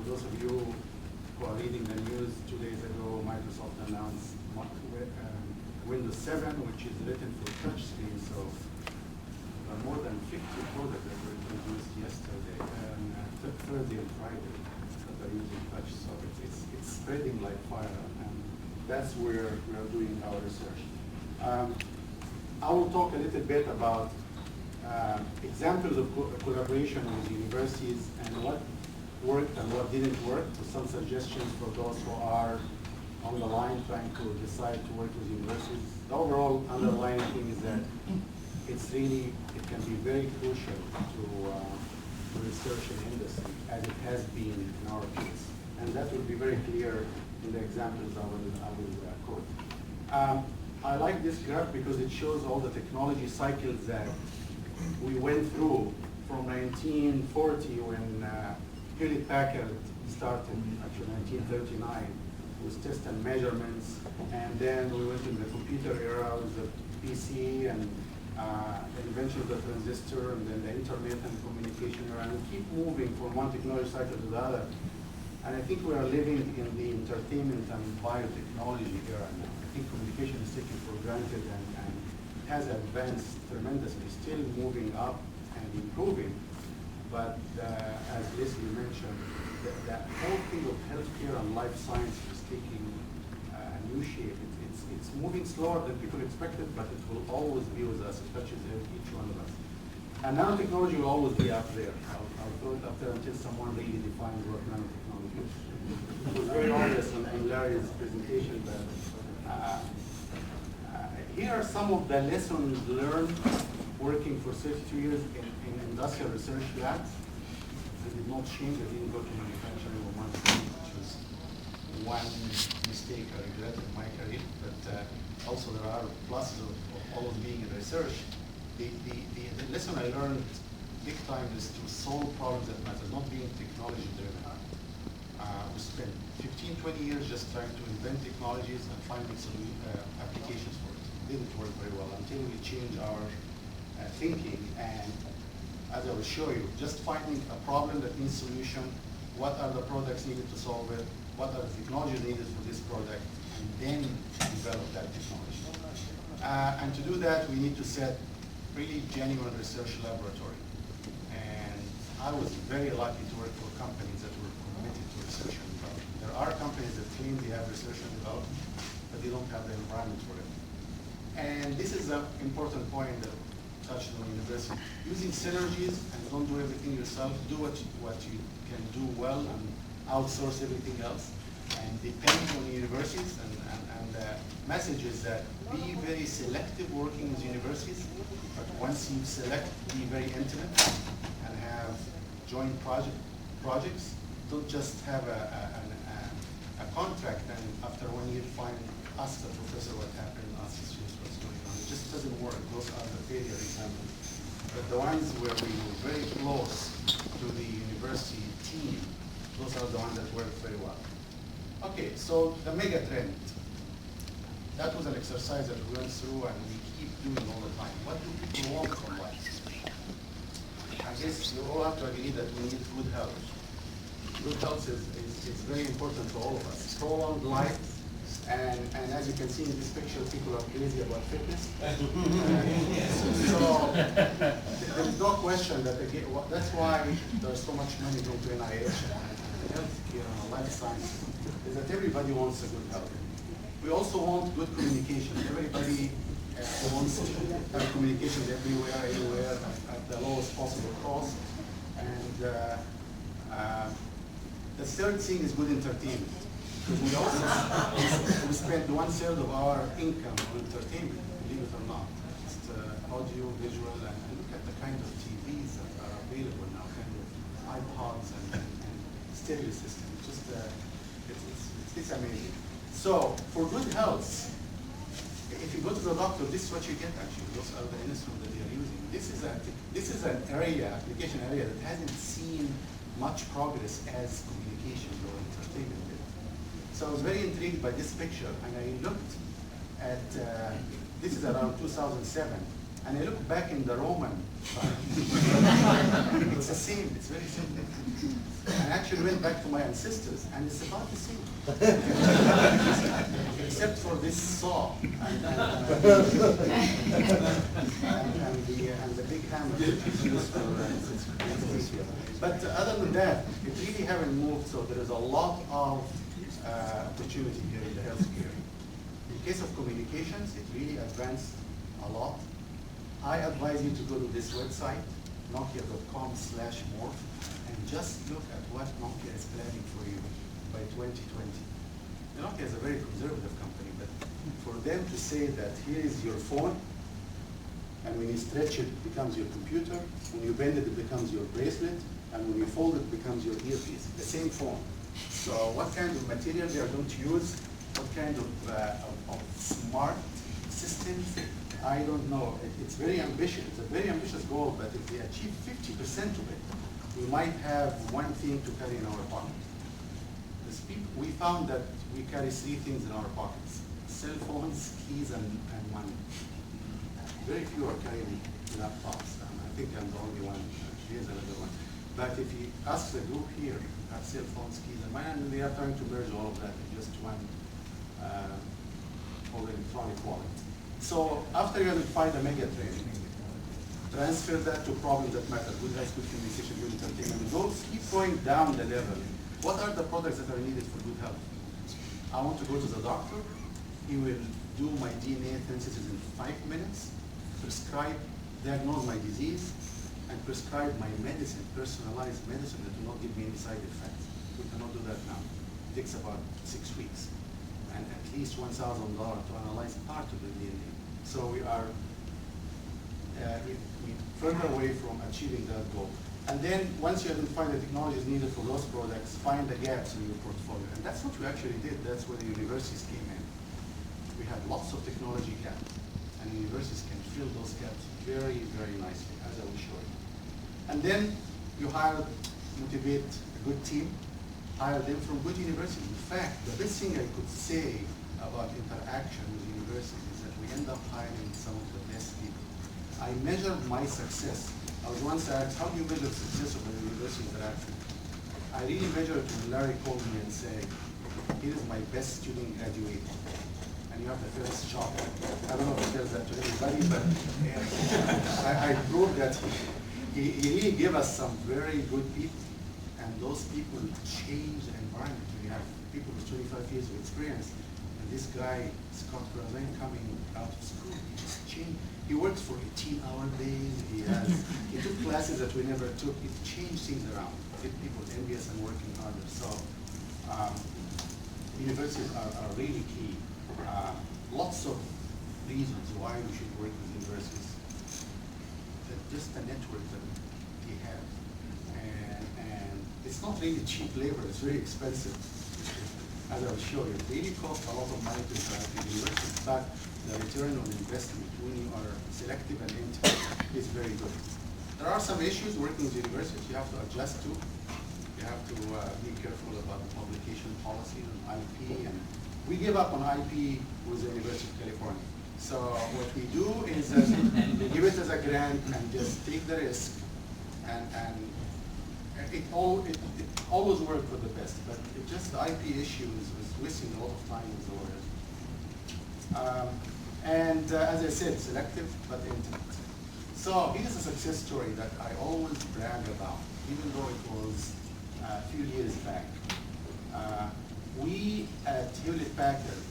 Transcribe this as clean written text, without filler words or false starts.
those of you who are reading the news, 2 days ago, Microsoft announced Windows 7, which is written for touch screen. So there are more than 50 products that were introduced yesterday, and Thursday and Friday, that are using touch. So it's spreading like fire, and that's where we are doing our research. I will talk a little bit about examples of collaboration with universities and what worked and what didn't work, with some suggestions for those who are on the line trying to decide to work with universities. The overall underlying thing is that it can be very crucial to research in industry, as it has been in our case. And that will be very clear in the examples I will quote. I like this graph because it shows all the technology cycles that we went through from 1940 when Hewlett-Packard started, actually 1939, with test and measurements, and then we went into the computer era with the PC and the invention of the transistor, and then the internet and communication era, and we keep moving from one technology cycle to the other. And I think we are living in the entertainment and biotechnology era now. I think communication is taken for granted and has advanced tremendously, still moving up and improving. But as Leslie mentioned, the whole field of healthcare and life science is taking a new shape. It's moving slower than people expected, but it will always be with us. It touches each one of us. And nanotechnology will always be up there. I'll throw it up there until someone really defines what nanotechnology is. It was very obvious in Larry's presentation, but here are some of the lessons learned working for 32 years in industrial research labs. I did not change. I didn't go to manufacturing or marketing, which was one mistake I regret in my career. But also there are pluses of always being in research. The lesson I learned big time is to solve problems that matter, not being technology driven. We spent 15, 20 years just trying to invent technologies and finding applications for it. It didn't work very well until we changed our thinking, and as I will show you, just finding a problem that needs solution, what are the products needed to solve it, what are the technologies needed for this product, and then develop that technology. And to do that, we need to set really genuine research laboratory. And I was very lucky to work for companies that were committed to research and development. There are companies that claim they have research and development, but they don't have the environment for it. And this is an important point that touched on university. Using synergies and don't do everything yourself. Do what you can do well and outsource everything else. And depend on universities. And the message is that be very selective working with universities. But once you select, be very intimate and have joint projects. Don't just have a contract and after 1 year ask the professor what happened, ask the students what's going on. It just doesn't work. Those are the failure examples. But the ones where we were very close to the university team, those are the ones that work very well. Okay, so the mega trend. That was an exercise that we went through and we keep doing all the time. What do people want from life? I guess you all have to agree that we need good health. Good health is very important to all of us. Prolonged life, and as you can see in this picture, people are crazy about fitness. So there's no question that that's why there's so much money going to NIH and healthcare and life science, is that everybody wants a good health. We also want good communication. Everybody wants to have communication everywhere, anywhere, at the lowest possible cost. And the third thing is good entertainment. Because we also we spend 1/3 of our income on entertainment, believe it or not. It's audio, visual, and look at the kind of TVs that are available now, kind of iPods and stereo system. It's amazing. So for good health, if you go to the doctor, this is what you get actually. Those are the instruments that they are using. This is an application area that hasn't seen much progress as communication or entertainment did. So I was very intrigued by this picture, and I looked at, this is around 2007, And I look back in the Roman time. It's the same, it's very simple. And I actually went back to my ancestors, and it's about the same. Except for this saw and the big hammer, which is used for but other than that, it really haven't moved, so there is a lot of opportunity here in the healthcare. In case of communications, it really advanced a lot. I advise you to go to this website, nokia.com/morph, and just look at what Nokia is planning for you by 2020. Nokia is a very conservative company, but for them to say that here is your phone, and when you stretch it, it becomes your computer, when you bend it, it becomes your bracelet, and when you fold it, it becomes your earpiece, the same phone. So what kind of material they are going to use, what kind of smart systems, I don't know. It's very ambitious. It's a very ambitious goal, but if they achieve 50% of it, we might have one thing to carry in our pocket. We found that we carry three things in our pockets: cell phones, keys, and money. Very few are carrying laptops. I think I'm the only one. Here's another one. But if you ask the group here, have cell phones, keys, and money, and they are trying to merge all of that in just one electronic wallet. So after you identify the mega trend, transfer that to problems that matter: good high school communication, good entertainment. Those keep going down the level. What are the products that are needed for good health? I want to go to the doctor. He will do my DNA synthesis in 5 minutes, diagnose my disease, and prescribe my medicine, personalized medicine that will not give me any side effects. We cannot do that now. It takes about 6 weeks and at least $1,000 to analyze part of the DNA. So we are further away from achieving that goal. And then once you identify the technologies needed for those products, find the gaps in your portfolio. And that's what we actually did. That's where the universities came in. We had lots of technology gaps, and universities can fill those gaps very, very nicely, as I will show you. And then you hire, motivate a good team, hire them from good universities. In fact, the best thing I could say about interaction with universities is that we end up hiring some of the best people. I measured my success. I was once asked, how do you measure success of a university interaction? I really measured it when Larry called me and said, here is my best student graduating. And you have the first chocolate. I don't know if he tells that to anybody, but I proved that he really gave us some very good people. And those people change the environment. We have people with 25 years of experience. And this guy, Scott Grazine, coming out of school, he just changed. He works for 18-hour days. He took classes that we never took. It changed things around. Get people envious and working harder. So universities are really key. Lots of reasons why we should work with universities. Just the network that we have. And it's not really cheap labor. It's very expensive. As I will show you, it really costs a lot of money to interact with universities, but the return on investment when you are selective and intimate is very good. There are some issues working with universities you have to adjust to. You have to be careful about the publication policy on IP, and we give up on IP with the University of California. So what we do is we give it as a grant and just take the risk, and it always works for the best, but it just the IP issue is wasting a lot of time with the lawyers. As I said, selective but intimate. So here's a success story that I always brag about, even though it was a few years back. We at Hewlett-Packard